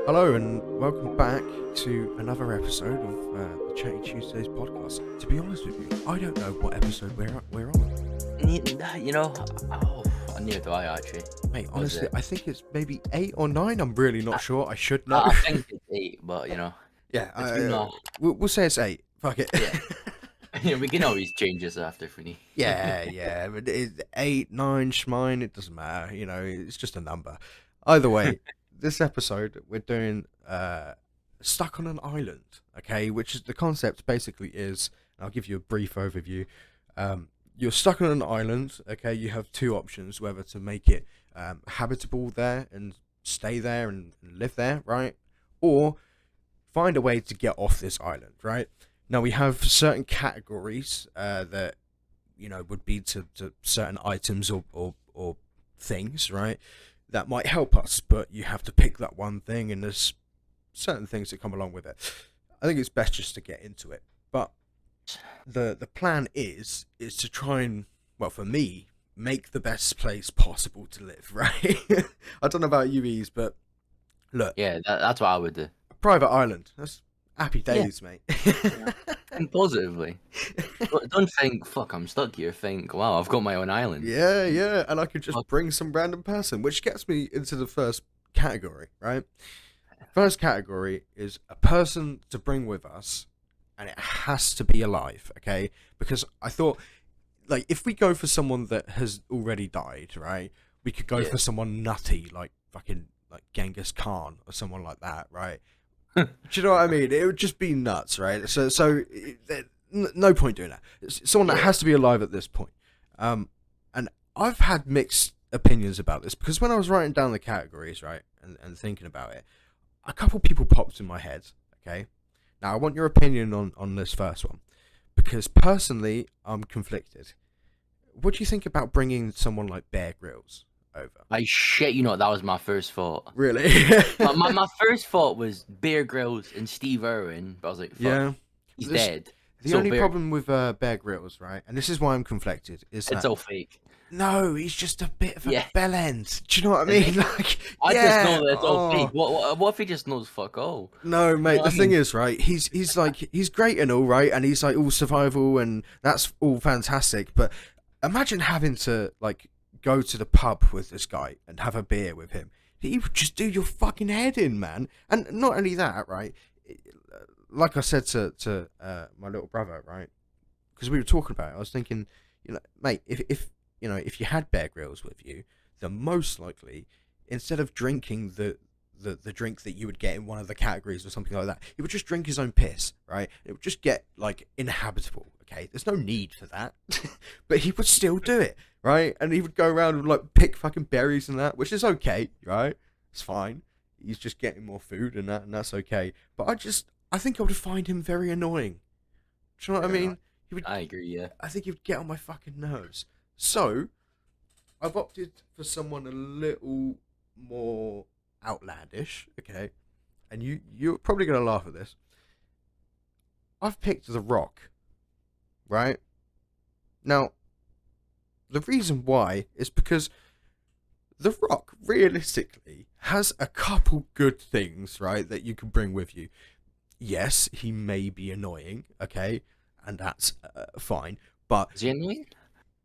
Hello and welcome back to another episode of the Chatty Chewsdays podcast. To be honest with you, I don't know what episode we're on. You know, oh, neither do I actually. Mate, What is honestly, it? I think it's maybe 8 or 9. I'm really not sure. I should know. I think it's 8, but Yeah, it's been we'll say it's 8. Fuck it. yeah. We can always change this after if we need. Yeah, but 8, 9, schmine, it doesn't matter. It's just a number. Either way, this episode we're doing Stuck on an Island, okay? Which is the concept basically is, and I'll give you a brief overview. You're stuck on an island, okay? You have two options, whether to make it habitable there and stay there and live there, right? Or find a way to get off this island, right? Now we have certain categories that would be to certain items or things, right? That might help us, but you have to pick that one thing, and there's certain things that come along with it. I think it's best just to get into it. But the plan is to try and, well, for me, make the best place possible to live, right? I don't know about you, Ease, but look, Yeah, that's what I would do. a private island. That's happy days, mate. And positively. But don't think, fuck, I'm stuck here. Think, wow, I've got my own island. Yeah, and I could just bring some random person, which gets me into the first category, right? First category is a person to bring with us, and it has to be alive, okay? Because I thought, like, if we go for someone that has already died, right? We could go Yeah. for someone nutty, like fucking like Genghis Khan or someone like that, right? Do you know what I mean? It would just be nuts, right? No point doing that. It's someone that has to be alive at this point. And I've had mixed opinions about this because when I was writing down the categories, right, and thinking about it, a couple people popped in my head. Okay, now I want your opinion on this first one because personally, I'm conflicted. What do you think about bringing someone like Bear Grylls over? I shit you not, that was my first thought. Really? my first thought was Bear Grylls and Steve Irwin, but I was like, fuck, Yeah. he's This- dead. The So only Bear- problem with Bear Grylls, right, and this is why I'm conflicted, is It's that all fake. no, he's just a bit of a Yeah. bellend. Do you know what I mean? Like, I yeah, just know that it's all oh. fake. What if he just knows fuck all? No, mate. know what The I thing mean? is, right? He's like he's great and all, right, and he's like all survival, and that's all fantastic. But imagine having to like go to the pub with this guy and have a beer with him. He would just do your fucking head in, man. And not only that, right? Like I said to my little brother, right? Because we were talking about it, I was thinking, mate, if you had Bear Grylls with you, then most likely, instead of drinking the drink that you would get in one of the categories or something like that, he would just drink his own piss, right? It would just get like inhabitable. Okay, there's no need for that, but he would still do it, right? And he would go around and like pick fucking berries and that, which is okay, right? It's fine. He's just getting more food and that's okay. But I think I would find him very annoying. Do you know what I mean? He would. I agree, yeah. I think he would get on my fucking nerves. So, I've opted for someone a little more outlandish, okay? And you're probably gonna laugh at this. I've picked The Rock, right? Now, the reason why is because The Rock realistically has a couple good things, right, that you can bring with you. Yes, he may be annoying, okay, and that's fine, but Is he annoying?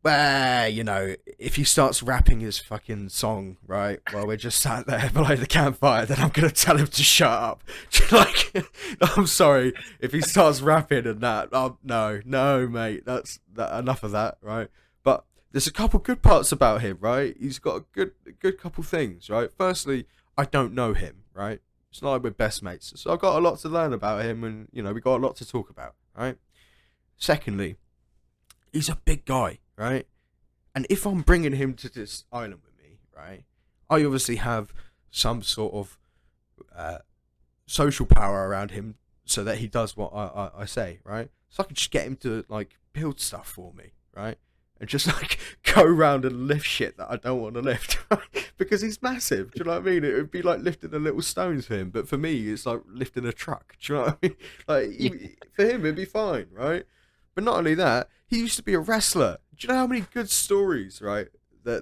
if he starts rapping his fucking song, right, while we're just sat there below the campfire, then I'm gonna tell him to shut up. Like, I'm sorry, if he starts rapping and that, no, mate, that's enough of that, right? But there's a couple good parts about him, right? He's got a good couple things, right? Firstly, I don't know him, right? It's not like we're best mates, so I've got a lot to learn about him, and we got a lot to talk about, right? Secondly, he's a big guy, right? And if I'm bringing him to this island with me, right, I obviously have some sort of social power around him so that he does what I say, right? So I can just get him to like build stuff for me, right? And just like go around and lift shit that I don't want to lift, right? Because he's massive. Do you know what I mean? It would be like lifting a little stone for him, but for me, it's like lifting a truck. Do you know what I mean? Like for him, it'd be fine, right? But not only that, he used to be a wrestler. Do you know how many good stories, right,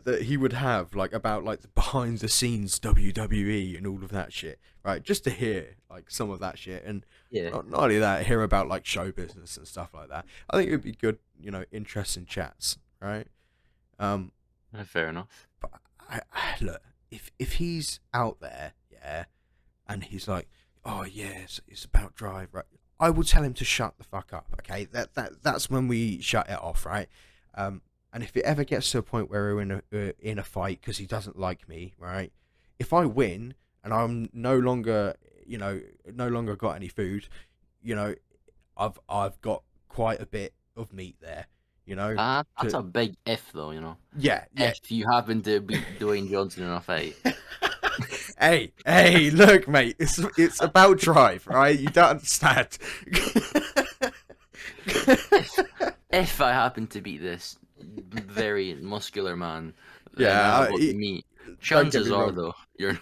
that he would have, like, about like the behind the scenes WWE and all of that shit, right? Just to hear like some of that shit, and Yeah, not only that, hear about like show business and stuff like that. I think it would be good, interesting chats, right? Um, fair enough. but look, if he's out there, yeah, and he's like, oh yeah, it's about drive, right? I will tell him to shut the fuck up. Okay, that's when we shut it off, right? And if it ever gets to a point where we're in a fight because he doesn't like me, right? If I win and I'm no longer, no longer got any food, you know, I've got quite a bit of meat there, That's to a big if, though, you know. yeah, yeah. If you happen to beat Dwayne Johnson in a fight. Hey, look, mate, it's about drive, right? You don't understand. If I happen to beat this very muscular man, Yeah, then I will meet. Chances are, though, you're.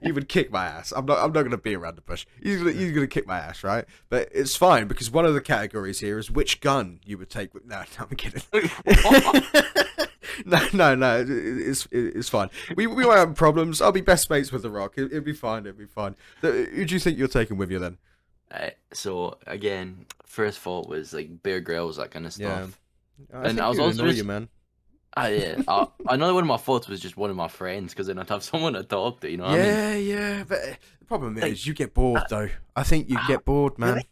he would kick my ass. I'm not gonna be around the bush. He's gonna kick my ass, right? But it's fine because one of the categories here is which gun you would take. No, I'm kidding. No, it's fine. We won't have problems. I'll be best mates with The Rock. It'll be fine. It'll be fine. Who do you think you're taking with you then? So again, first thought was like Bear Grylls, that kind of stuff. Yeah. And I was also you, man. yeah. Another one of my thoughts was just one of my friends, because then I'd have someone to talk to. You know what I mean? Yeah. But the problem is you get bored though. I think you get bored, man. Really?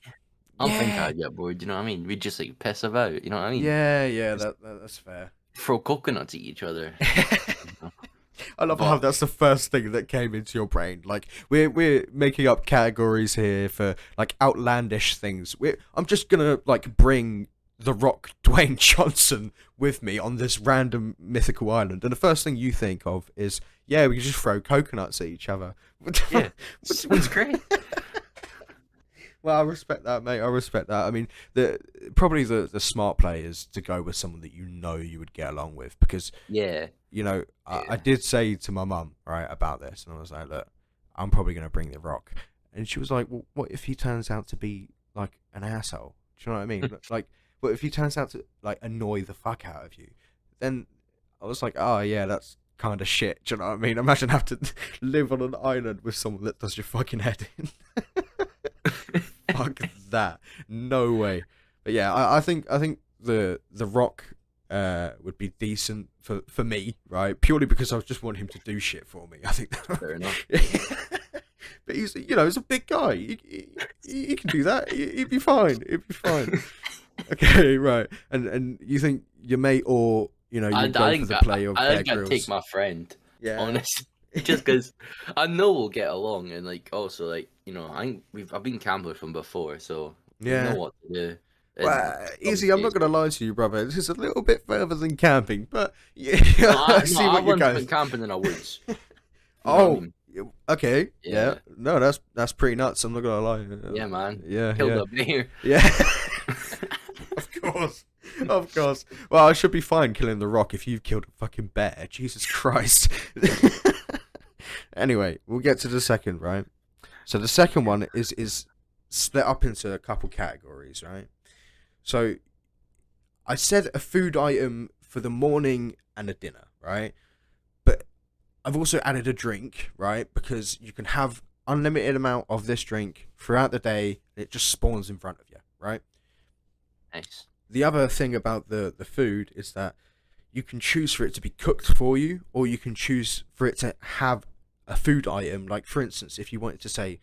I don't think I'd get bored. You know what I mean? We'd just like piss about. You know what I mean? Yeah. That's fair. Throw coconuts at each other. I love how that's the first thing that came into your brain. Like we're making up categories here for like outlandish things. I'm just gonna like bring The Rock, Dwayne Johnson, with me on this random mythical island, and the first thing you think of is, yeah, we can just throw coconuts at each other. Yeah, sounds great. Well, I respect that, mate. I respect that. I mean, probably the smart play is to go with someone that you would get along with, because Yeah. I did say to my mum, right, about this, and I was like, look, I'm probably going to bring The Rock. And she was like, well, what if he turns out to be, like, an asshole? Do you know what I mean? Like, what if he turns out to, like, annoy the fuck out of you? Then I was like, oh, yeah, that's kind of shit. Do you know what I mean? Imagine having to live on an island with someone that does your fucking head in. Fuck that. No way. But yeah, I think the Rock would be decent for me, right? Purely because I just want him to do shit for me. I think Fair enough. But he's he's a big guy. He can do that. He'd be fine. He'd be fine. Okay, right. And you think your mate, or you go for the play of Bear I think I'd Grylls? take my friend. Yeah. Honestly, just because I know we'll get along, and like also like I've been camping with him before, so Yeah. we know what to do. Well, Easy, I'm not going to lie to you, brother. This is a little bit further than camping, but yeah, I see what you're going. Camping in the woods. Oh, okay, yeah. No, that's pretty nuts. I'm not going to lie. Yeah, man. Yeah, Killed a bear. Yeah. Of course. Well, I should be fine killing The Rock if you've killed a fucking bear. Jesus Christ. Anyway, we'll get to the second, right? So the second one is split up into a couple categories, right? So I said a food item for the morning and a dinner, right? But I've also added a drink, right? Because you can have unlimited amount of this drink throughout the day, and it just spawns in front of you, right? Nice. The other thing about the food is that you can choose for it to be cooked for you, or you can choose for it to have a food item. Like, for instance, if you wanted to say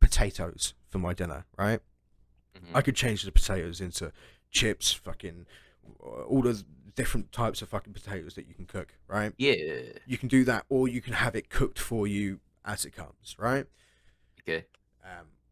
potatoes for my dinner, right? Mm-hmm. I could change the potatoes into chips, fucking all the different types of fucking potatoes that you can cook, right? Yeah. You can do that, or you can have it cooked for you as it comes, right? Okay.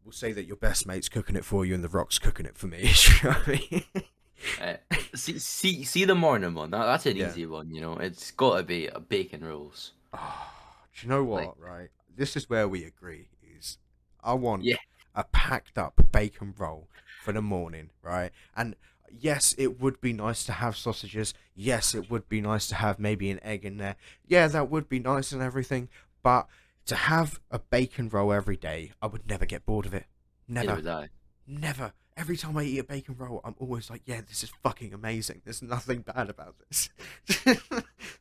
We'll say that your best mate's cooking it for you and The Rock's cooking it for me. You know what I mean? See the morning one. That's an easy one. It's got to be a bacon rolls. Oh, do you know what? Right, this is where we agree. Is I want Yeah. a packed up bacon roll for the morning, right? And yes, it would be nice to have sausages. Yes, it would be nice to have maybe an egg in there. Yeah, that would be nice and everything. But to have a bacon roll every day, I would never get bored of it. Never. Neither would I. Never. Every time I eat a bacon roll, I'm always like, yeah, this is fucking amazing. There's nothing bad about this.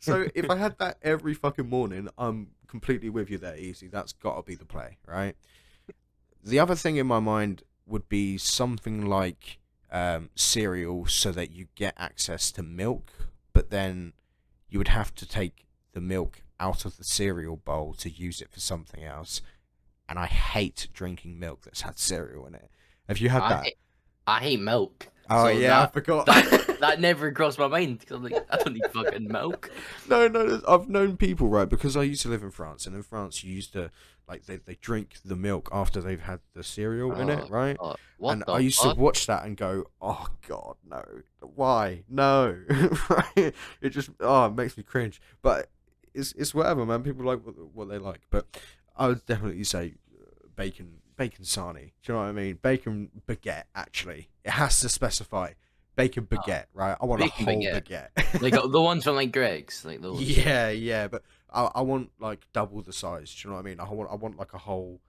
So if I had that every fucking morning, I'm completely with you there, Easy. That's got to be the play, right? The other thing in my mind would be something like cereal, so that you get access to milk, but then you would have to take the milk out of the cereal bowl to use it for something else. And I hate drinking milk that's had cereal in it. Have you had I that? hate, I hate milk. Oh So yeah, I forgot. that never crossed my mind. 'Cause I'm like, I don't need fucking milk. No, I've known people, right? Because I used to live in France, and in France, you used to like they drink the milk after they've had the cereal in it, Oh, right? God. And What I the used to fuck? watch that and go, "Oh God, no! Why? No!" Right? It just it makes me cringe. But it's whatever, man. People like what they like. But I would definitely say bacon sarnie. Do you know what I mean? Bacon baguette. Actually, it has to specify bacon Oh, baguette, right? I want a bacon whole baguette. baguette. Like the ones from like Greg's, like those. Yeah, but I want like double the size. Do you know what I mean? I want like a whole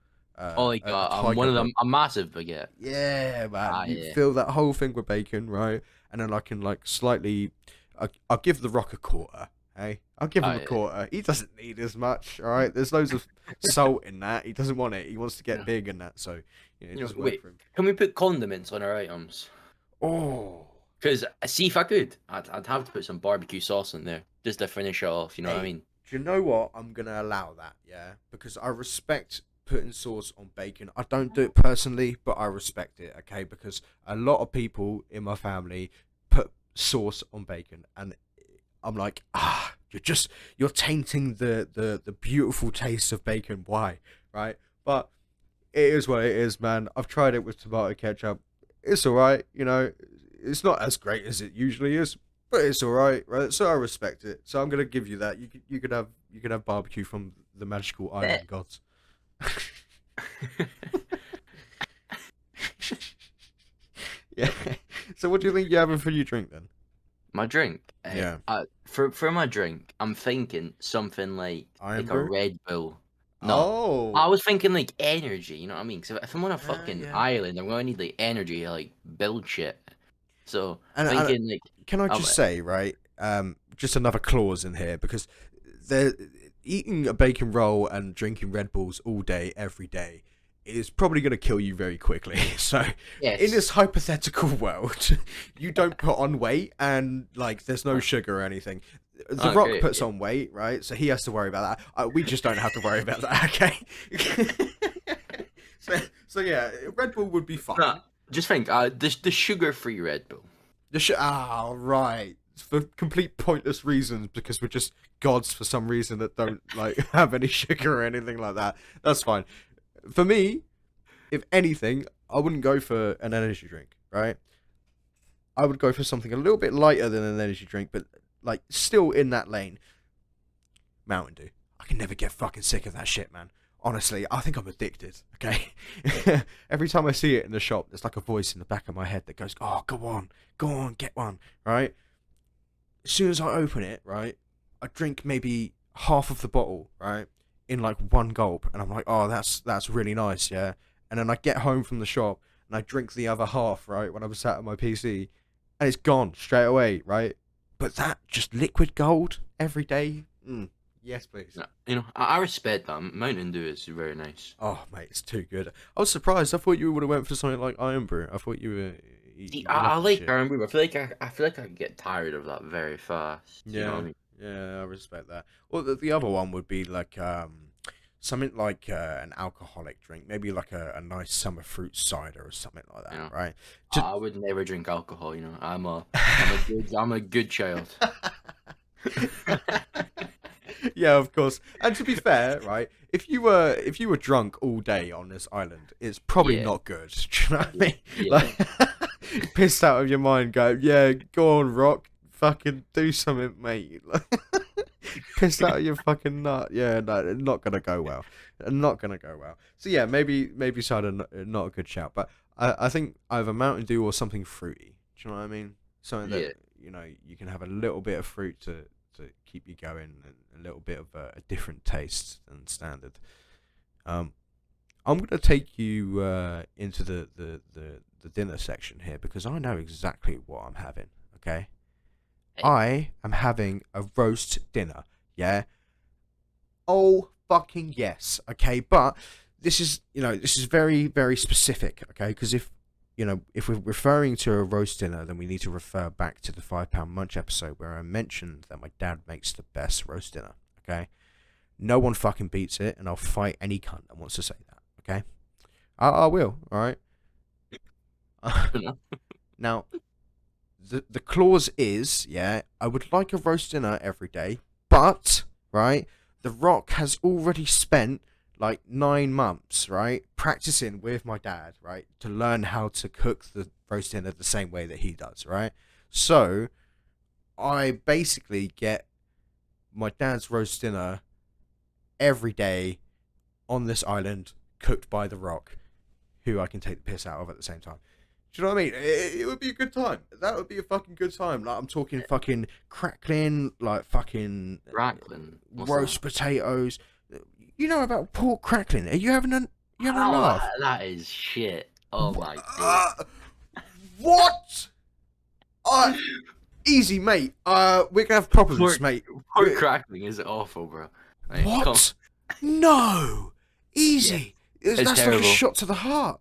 Oh, like a one tiger of bun. them, a massive baguette. Yeah, man. Ah, You yeah. fill that whole thing with bacon, right? And then I can like slightly. I'll give the Rock a quarter. Hey, I'll give him Ah, a yeah. quarter. He doesn't need as much. All right. There's loads of salt in that. He doesn't want it. He wants to get No. big in that. So it doesn't work Wait. for him. Can we put condiments on our items? Oh, Because see if I could, I'd have to put some barbecue sauce in there just to finish it off. You know what I hey, mean? do you know what? I'm gonna allow that. Yeah, because I respect putting sauce on bacon. I don't do it personally, but I respect it. Okay, because a lot of people in my family put sauce on bacon, and I'm like, you're tainting the beautiful taste of bacon. Why, right? But it is what it is, man. I've tried it with tomato ketchup. It's all right, you know. It's not as great as it usually is, but it's all right, right? So I respect it. So I'm gonna give you that. You could have barbecue from the magical Eh. island gods. Yeah. So what do you think you're having for your drink then? My drink. Yeah. For my drink, I'm thinking something Iron like a brew. Red Bull. No, I Oh. was thinking like energy. You know what I mean? Because if I'm on a fucking Yeah. island, I'm gonna need like energy to like build shit. So And thinking like, can I um, just say, right? Just another clause in here because they're eating a bacon roll and drinking Red Bulls all day, every day is probably going to kill you very quickly. So, in this yes. hypothetical world, you don't put on weight and like there's no sugar or anything. The Oh, Rock great. puts on weight, right? So he has to worry about that. We just don't have to worry about that, okay? so yeah, Red Bull would be No, fine. just think. The sugar-free Red Bull. Right. For complete pointless reasons because we're just gods for some reason that don't like have any sugar or anything like that. That's fine. For me, if anything, I wouldn't go for an energy drink, right? I would go for something a little bit lighter than an energy drink, but like still in that lane. Mountain Dew. I can never get fucking sick of that shit, man. Honestly, I think I'm addicted. Okay, every time I see it in the shop, there's like a voice in the back of my head that goes, "Oh, go on, get one." Right? As soon as I open it, right, I drink maybe half of the bottle, right, in like one gulp, and I'm like, "Oh, that's really nice, yeah." And then I get home from the shop and I drink the other half, right, when I'm sat at my PC, and it's gone straight away, right. But that just liquid gold every day. Yes, please. No, I respect that. Mountain Dew is very nice. Oh, mate, it's too good. I was surprised. I thought you would have went for something like Iron Brew. I thought you were See, you I love that like shit. Iron Brew. I feel like I could get tired of that very fast. You know what I Yeah, mean? yeah, I respect that. Well, the other one would be like something like an alcoholic drink, maybe like a nice summer fruit cider or something like You that, know, right? To I would never drink alcohol. I'm a good child. Yeah, of course. And to be fair, right, if you were drunk all day on this island, it's probably Yeah, not good. Do you know what I yeah, mean? yeah. Like pissed out of your mind, go, yeah, go on, Rock, fucking do something, mate. Pissed out of your fucking nut. Yeah, no, not gonna go well. Not gonna go well. So yeah, maybe cider not a good shout, but I think either Mountain Dew or something fruity. Do you know what I mean? Something that Yeah. you can have a little bit of fruit to keep you going and a little bit of a different taste than standard. Um, I'm gonna take you into the dinner section here because I know exactly what I'm having. Okay, I am having a roast dinner. Yeah. Oh fucking yes. Okay, but this is this is very very specific. Okay, because if we're referring to a roast dinner, then we need to refer back to the £5 Munch episode where I mentioned that my dad makes the best roast dinner. Okay, no one fucking beats it, and I'll fight any cunt that wants to say that. Okay, I will. All right. Now, the clause is, yeah, I would like a roast dinner every day, but right, The Rock has already spent like 9 months, right, practicing with my dad, right, to learn how to cook the roast dinner the same way that he does, right. So I basically get my dad's roast dinner every day on this island, cooked by The Rock, who I can take the piss out of at the same time. Do you know what I mean? It would be a good time. That would be a fucking good time. Like I'm talking fucking crackling, like fucking Crackling. What's roast that? potatoes. You know about pork crackling? Are you having a Oh, laugh? that is shit. Oh my days. What? Easy, mate. We're gonna have problems, Pork, mate. pork crackling is awful, bro. Like, What? No. Yeah, Easy. it's That's like a terrible. shot to the heart.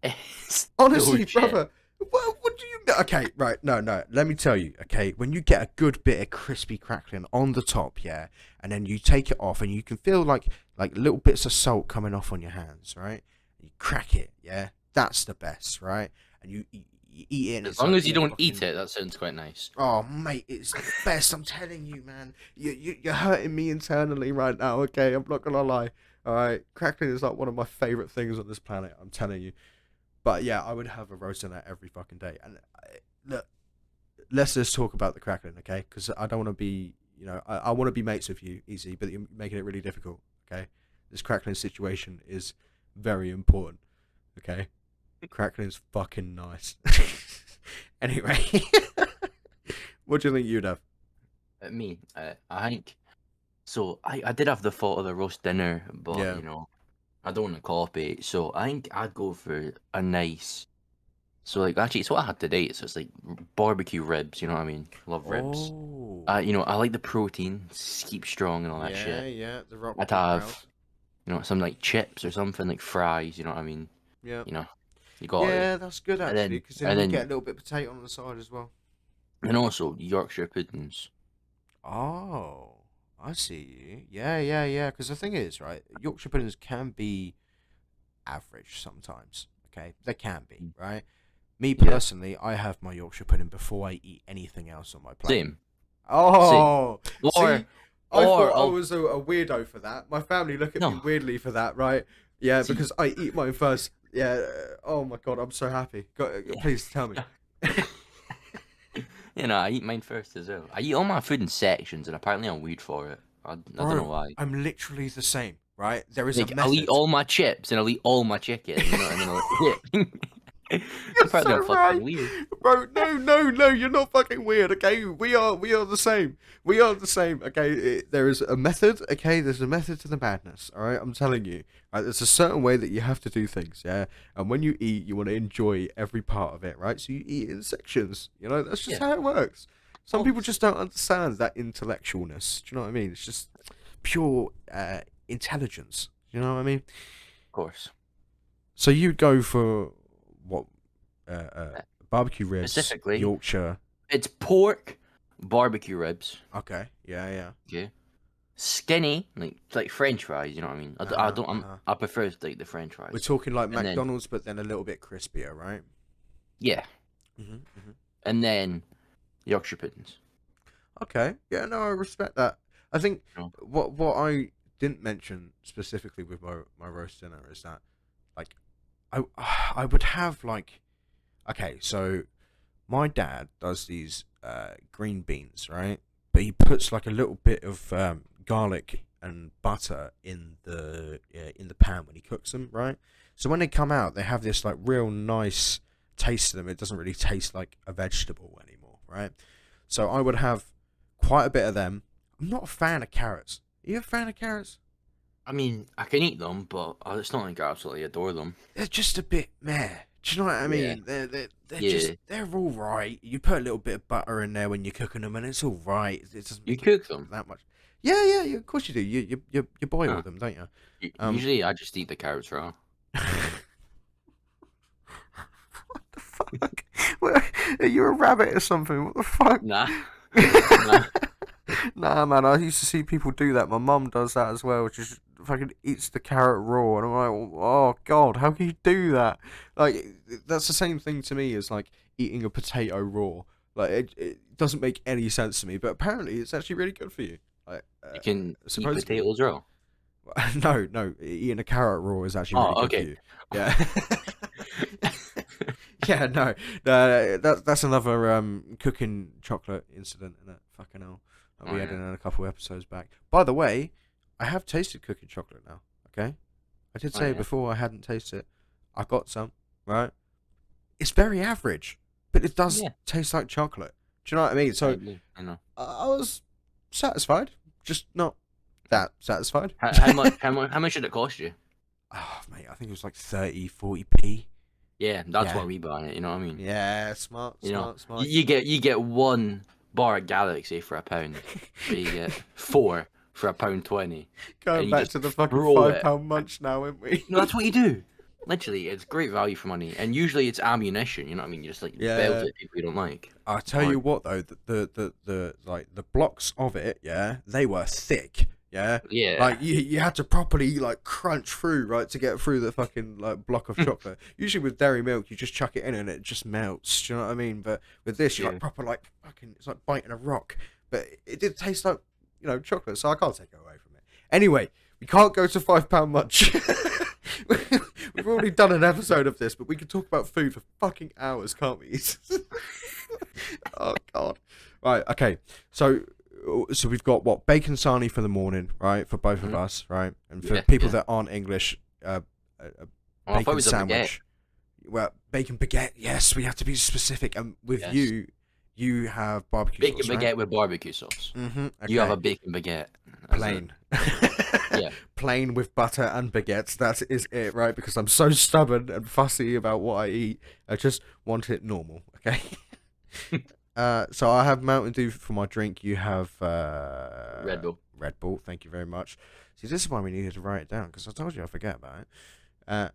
It's Honestly, so shit. brother. What do you mean? Okay, right. No. Let me tell you. Okay, when you get a good bit of crispy crackling on the top, yeah, and then you take it off, and you can feel like little bits of salt coming off on your hands, right? You crack it, yeah. That's the best, right? And you eat it, and As it's long like as you all don't fucking... eat it, that sounds quite nice. Oh, mate, it's the best. I'm telling you, man. You're hurting me internally right now. Okay, I'm not gonna lie. All right, crackling is like one of my favorite things on this planet. I'm telling you. But yeah, I would have a roast dinner every fucking day. And look, let's just talk about the crackling, okay? Because I don't want to be, I want to be mates with you, easy, but you're making it really difficult, okay? This crackling situation is very important, okay? Crackling's fucking nice. Anyway, what do you think you'd have? Me, I think. So I did have the thought of the roast dinner, but Yeah. I don't want to copy. So I think I'd go for a nice. So like actually, it's what I had today. So it's like barbecue ribs. You know what I mean? Love ribs. Oh. I like the protein, keep strong and all that Yeah, shit. yeah. The Rock would I'd be proud. have some like chips or something like fries. You know what I mean? Yeah. You know, you got it. Yeah, that's good And actually, then because then and you get a then little bit of potato on the side as well. and also Yorkshire puddings. Oh, I see you. Yeah. Because the thing is, right, Yorkshire puddings can be average sometimes. Okay, they can be, right? Me Yeah, personally, I have my Yorkshire pudding before I eat anything else on my plate. same, same. Oh, Or see, I or thought I I'll was a weirdo for that. My family look at me no. weirdly for that, right? Yeah, See, because I eat mine first. Yeah. Oh my god, I'm so happy. yeah. Please tell me. I eat mine first as well. I eat all my food in sections, and apparently I'm weird for it. I don't know Bro, why. I'm literally the same, right? There is a Like I'll eat method. all my chips and I'll eat all my chicken, and then I'll yeah. You're Apparently I'm so right, fucking weird. bro. No. You're not fucking weird. Okay, we are the same. We are the same. Okay, there is a method. Okay, there's a method to the madness. All right, I'm telling you. Right, there's a certain way that you have to do things. Yeah, and when you eat, you want to enjoy every part of it. Right, so you eat in sections. That's just Yeah. how it works. Some people Always. just don't understand that intellectualness. Do you know what I mean? It's just pure intelligence. Do you know what I mean? Of course. So you'd go for what? Uh, Uh, barbecue ribs, Specifically, Yorkshire. it's pork, barbecue ribs. Okay. Yeah. Okay. Skinny, like French fries. You know what I mean? I don't. Uh-huh. I prefer like the French We're fries. talking like And then McDonald's, but then a little bit crispier, right? yeah, Mm-hmm. and then Yorkshire puddings. Okay. Yeah. No, I respect that. I think You know? what I didn't mention specifically with my roast dinner is that like I I would have like okay, so my dad does these green beans, right? But he puts like a little bit of garlic and butter in the pan when he cooks them, right? So when they come out, they have this like real nice taste to them. It doesn't really taste like a vegetable anymore, right? So I would have quite a bit of them. I'm not a fan of carrots. Are you a fan of carrots? I mean, I can eat them, but it's not like I absolutely adore them. They're just a bit meh. Do you know what I Yeah. mean? They're Yeah. just they're all right. You put a little bit of butter in there when you're cooking them, and it's all right. It doesn't You make it cook them? that much. Yeah, of course you do. You boil Huh. them, don't you? Um, Usually I just eat the carrots raw. what the fuck? Are you a rabbit or something? What the fuck? Nah. Nah. Nah, man. I used to see people do that. My mum does that as well. Just fucking eats the carrot raw, and I'm like, oh god, how can you do that? Like, that's the same thing to me as like eating a potato raw. Like, it doesn't make any sense to me, but apparently it's actually really good for you. Like, You can eat supposedly. potatoes raw. No, eating a carrot raw is actually really Oh, good for okay. you. Yeah. Yeah, no, that's another cooking chocolate incident in it. Fucking hell, that Oh, we had yeah. in a couple episodes back. By the way, I have tasted cooking chocolate now. Okay, I did Oh, say yeah. before I hadn't tasted it. I got some. Right, it's very average, but it does Yeah. taste like chocolate. Do you know what I mean? I So do. I know. I was satisfied, just not that satisfied. How much did it cost you? Oh, mate, I think it was like 30, 40p. Yeah, that's Yeah. why we buy it. You know what I mean? Yeah, smart. You get one bar of Galaxy for £1, but you get four for £1.20, and Going you back just to the fucking throw it. £5 munch now, aren't we? No, that's what you do. Literally, it's great value for money, and usually it's ammunition. You know what I mean? You just like belt Yeah. at people you don't like. I'll tell you what though, the like the blocks of it, yeah, they were thick. Yeah. Yeah. Like you had to properly like crunch through, right, to get through the fucking like block of chocolate. Usually with dairy milk you just chuck it in and it just melts. Do you know what I mean? But with this you're Yeah. like proper like fucking it's like biting a rock. But it did taste like, chocolate, so I can't take it away from it. Anyway, we can't go to £5 much. We've already done an episode of this, but we could talk about food for fucking hours, can't we? Oh god. Right, okay. So we've got what, bacon sarnie for the morning, right, for both of us, right, and for Yeah, people yeah. that aren't English, Oh, I thought it bacon was a baguette. sandwich. Well, bacon baguette. Yes, we have to be specific. And with Yes. you have barbecue Bacon sauce, right? baguette with barbecue sauce. Mm-hmm. Okay. You have a bacon baguette. That's it. Plain. Yeah. Plain with butter and baguettes. That is it, right? Because I'm so stubborn and fussy about what I eat. I just want it normal. Okay. So I have Mountain Dew for my drink. You have Red Bull. Red Bull. Thank you very much. See, this is why we needed to write it down because I told you I forget about it.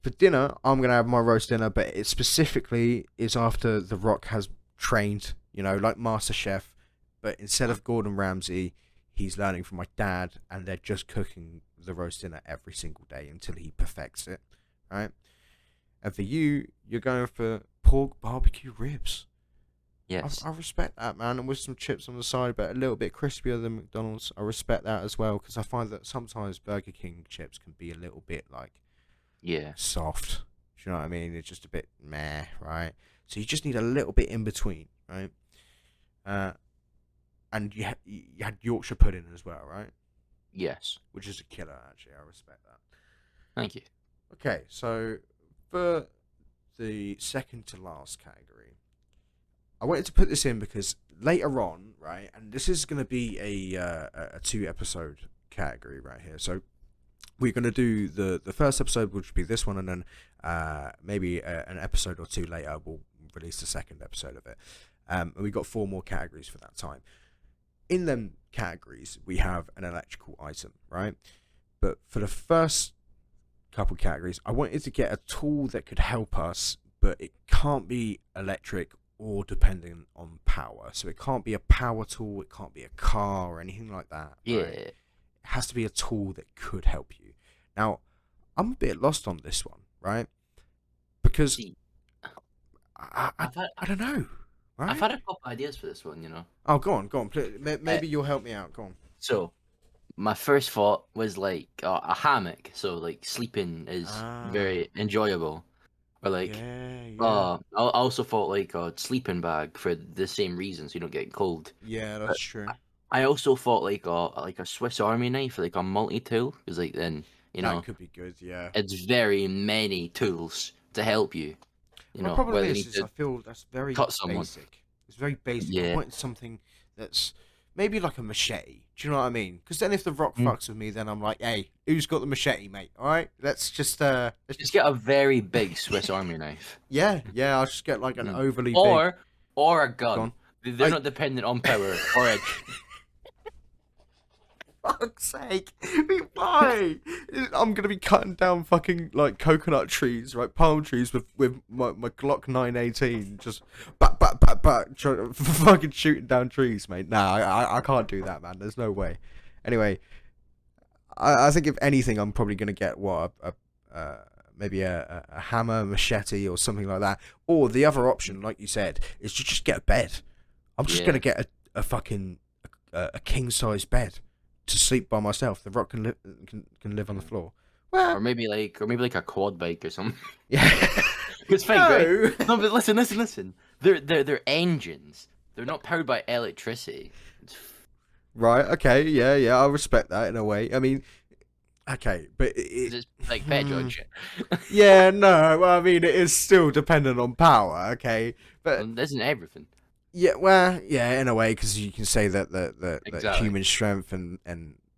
For dinner, I'm gonna have my roast dinner, but it specifically is after The Rock has trained. Like Master Chef, but instead of Gordon Ramsay, he's learning from my dad, and they're just cooking the roast dinner every single day until he perfects it. Right? And for you, you're going for pork barbecue ribs. Yes. I respect that, man, and with some chips on the side, but a little bit crispier than McDonald's. I respect that as well because I find that sometimes Burger King chips can be a little bit like Yeah. soft. Do you know what I mean? It's just a bit meh, right? So you just need a little bit in between, right? And you had Yorkshire pudding as well, right? Yes. Which is a killer, actually. I respect that. Thank you. Okay, so for the second to last category, I wanted to put this in because later on, right, and this is going to be a 2-episode category right here. So we're going to do the first episode, which would be this one, and then maybe an episode or two later, we'll release the second episode of it. And we got 4 more categories for that time. In them categories, we have an electrical item, right? But for the first couple categories, I wanted to get a tool that could help us, but it can't be electric or depending on power. So it can't be a power tool, it can't be a car or anything like that. Yeah. Right? It has to be a tool that could help you. Now, I'm a bit lost on this one, right? Because See, I I've had don't know. Right? I've had a couple ideas for this one. Oh, go on. Maybe you'll help me out. Go on. So my first thought was like a hammock. So like sleeping is very enjoyable. Or like I also thought like a sleeping bag for the same reason, so you don't get cold. Yeah, that's true. I also thought like a Swiss Army knife, like a multi-tool, because like then that could be good. Yeah. it's very many tools to help you. The problem whether you is need to I feel that's very cut someone. basic. It's very basic. I Yeah. wanted something that's maybe like a machete. Do you know what I mean? Because then if the Rock Mm. fucks with me, then I'm like, hey, who's got the machete, mate? All right, let's just Just get a very big Swiss Army knife. yeah, I'll just get like an Mm. overly big. Or a Go gun. on. They're not dependent on power or edge. Fuck's sake! Why? I'm gonna be cutting down fucking like coconut trees, right? Palm trees with my Glock 918, just fucking shooting down trees, mate. Nah, I can't do that, man. There's no way. Anyway, I think if anything, I'm probably gonna get maybe a hammer, a machete, or something like that. Or the other option, like you said, is to just get a bed. I'm just gonna get a fucking a king size bed to sleep by myself. The Rock can live on the floor. Well, or maybe like a quad bike or something. yeah. It's fake, right? No, but listen. They're engines. They're not powered by electricity. Right. Okay. Yeah. I respect that in a way. I mean, okay, but It's like petrol and shit. yeah. No. Well, I mean, it is still dependent on power. Okay, but Well, isn't everything. yeah. Well, yeah, in a way, because you can say that the Exactly. human strength and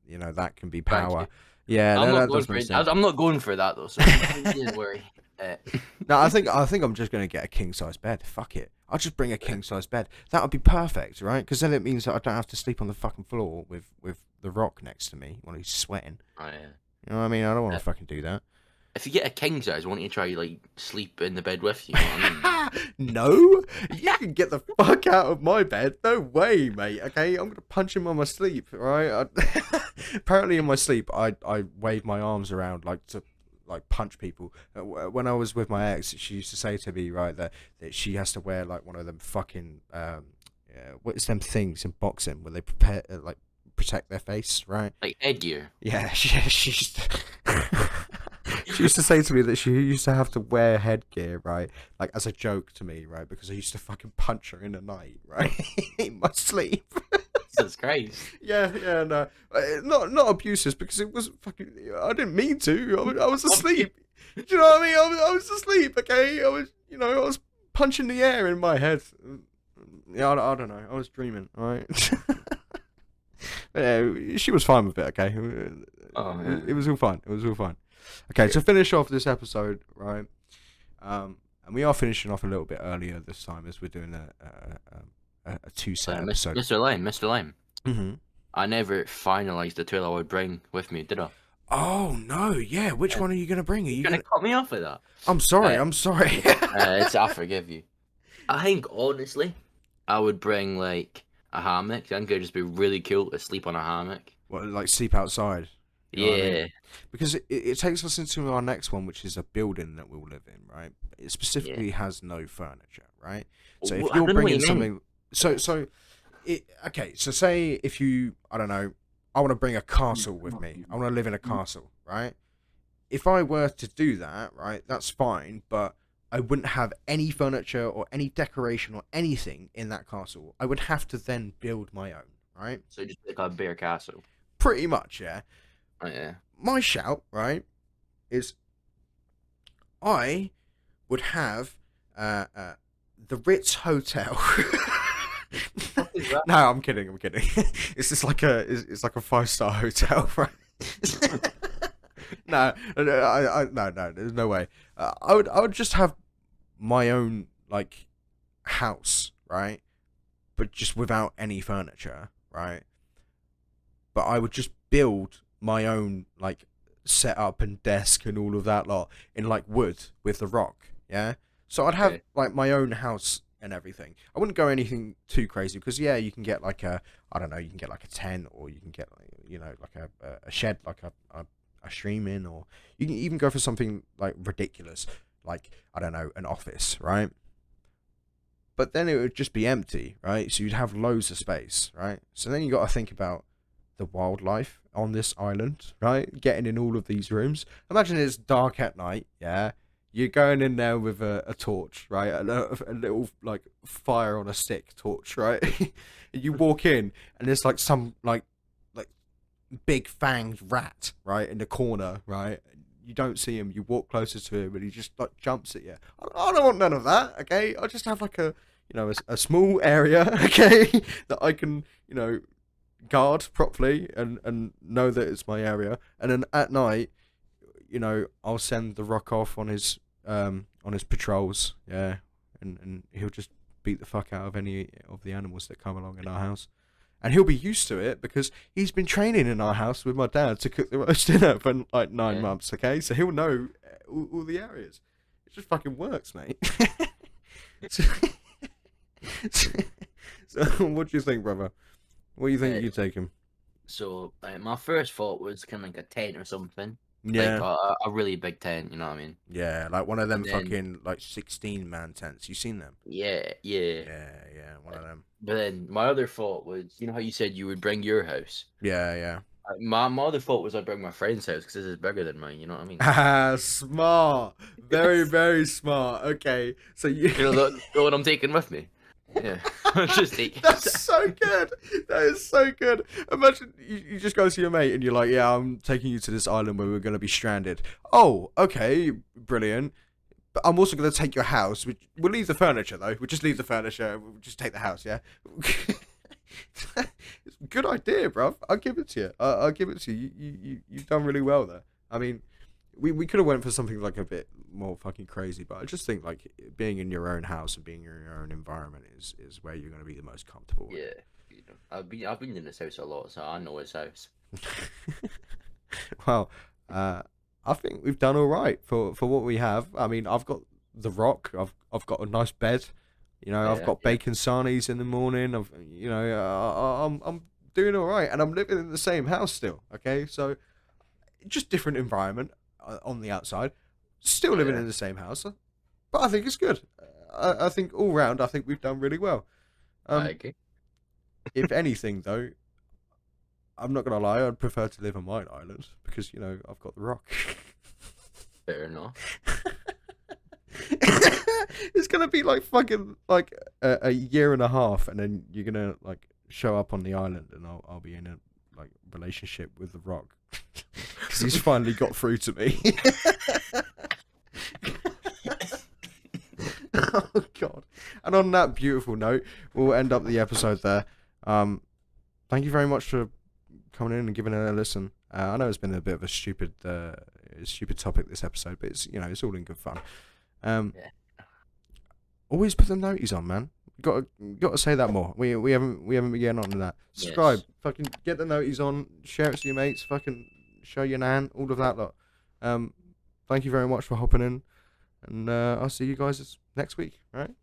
you know that can be Thank power. you. Yeah, I'm not that going does for make it. sense. I'm not going for that though. So don't worry. No, I think I'm just gonna get a king size bed. Fuck it. I'll just bring a king size bed. That would be perfect, right? Because then it means that I don't have to sleep on the fucking floor with the Rock next to me when he's sweating. Oh, yeah. You know what I mean? I don't want to fucking do that. If you get a king size, why don't you try like sleep in the bed with you? You know what I mean? No, you can get the fuck out of my bed. No way, mate. Okay, I'm gonna punch him on my sleep. Right? Apparently, in my sleep, I wave my arms around like to like punch people. When I was with my ex, she used to say to me, right, that she has to wear like one of them fucking what's them things in boxing where they prepare like protect their face, right? Like headgear. Yeah, she used to, she used to say to me that she used to have to wear headgear, right? Like as a joke to me, right? Because I used to fucking punch her in the night, right? In my sleep. Jesus Christ. Yeah, no, not abuses because it was fucking. I didn't mean to. I was asleep. Do you know what I mean? I was asleep. Okay, I was punching the air in my head. Yeah, I don't know. I was dreaming. All right. Yeah, she was fine with it. Okay, Oh, yeah. it was all fine. It was all fine. Okay, to finish off this episode, right? And we are finishing off a little bit earlier this time as we're doing a two-set episode. Mr. Lime. Mm-hmm. I never finalized the tool I would bring with me, did I? Oh no, yeah. Which one are you gonna bring? Are you You're gonna cut me off with that? I'm sorry. I'm sorry. I forgive you. I think honestly, I would bring like a hammock. I think it'd just be really cool to sleep on a hammock. What, like sleep outside? You know what I mean? Yeah. Because it takes us into our next one, which is a building that we'll live in, right? It specifically has no furniture, right? So if I don't you're know what bringing you mean. something, okay. So say if you, I don't know, I want to bring a castle with me. I want to live in a castle, right? If I were to do that, right, that's fine, but I wouldn't have any furniture or any decoration or anything in that castle. I would have to then build my own, right? So just like a bear castle. Pretty much, yeah. Oh, yeah. My shout, right, is I would have the Ritz Hotel. No, I'm kidding. It's just like it's like a 5-star hotel, right? No, there's no way. I would just have my own like house, right? But just without any furniture, right? But I would just build my own like setup and desk and all of that lot in like wood with the Rock, yeah. So I'd have like my own house and everything. I wouldn't go anything too crazy because yeah, you can get like a you can get like a tent or you can get like like a shed like a stream in, or you can even go for something like ridiculous like I don't know, an office, right? But then it would just be empty, right? So you'd have loads of space, right? So then you got to think about the wildlife on this island, right? Getting in all of these rooms. Imagine it's dark at night, yeah? You're going in there with a torch, right? A little, like, fire on a stick torch, right? And you walk in, and there's, like, some, like big fanged rat, right? In the corner, right? You don't see him. You walk closer to him, and he just, like, jumps at you. I don't want none of that, okay? I just have, like, a small area, okay? That I can, guard properly and know that it's my area. And then at night, I'll send the Rock off on his patrols. Yeah, and he'll just beat the fuck out of any of the animals that come along in our house. And he'll be used to it because he's been training in our house with my dad to cook the roast dinner for like 9 months, okay? So he'll know all the areas. It just fucking works, mate. So what do you think, brother? What do you think you take him? So my first thought was kind of like a tent or something. Yeah. Like a really big tent, you know what I mean? Yeah, like one of them And then, fucking like 16-man tents. You seen them? yeah. Yeah, one of them. But then my other thought was, you know how you said you would bring your house? Yeah. My other thought was I'd bring my friend's house because this is bigger than mine, you know what I mean? Ah, smart. Very, very smart. Okay, so You know the one I'm taking with me? Yeah. Just take That's so good. That is so good. Imagine you just go to your mate and you're like, yeah, I'm taking you to this island where we're going to be stranded. Oh, okay, brilliant. But I'm also going to take your house. We'll leave the furniture, though. We'll just leave the furniture. We'll just take the house, yeah? It's a good idea, bruv. I'll give it to you. I'll give it to you. You've done really well there. I mean, we could have went for something like a bit more fucking crazy, but I just think like being in your own house and being in your own environment is where you're going to be the most comfortable. Yeah. I've been in this house a lot, so I know his house. Well, I think we've done all right for what we have. I mean, I've got the Rock. I've got a nice bed. I've got bacon sarnies in the morning. I'm doing all right, and I'm living in the same house still. Okay, so just different environment on the outside. Still living in the same house, but I think it's good. I think all round, I think we've done really well. I agree. If anything, though, I'm not gonna lie. I'd prefer to live on my island because I've got the Rock. Fair enough. It's gonna be like fucking like a year and a half, and then you're gonna like show up on the island, and I'll be in a like relationship with the Rock because he's finally got through to me. Oh god! And on that beautiful note, we'll end up the episode there. Thank you very much for coming in and giving it a listen. I know it's been a bit of a stupid topic this episode, but it's all in good fun. Always put the noties on, man. Got to say that more. We haven't been getting on to that. Subscribe, fucking get the noties on. Share it to your mates. Fucking show your nan. All of that lot. Thank you very much for hopping in, and I'll see you guys next week. All right.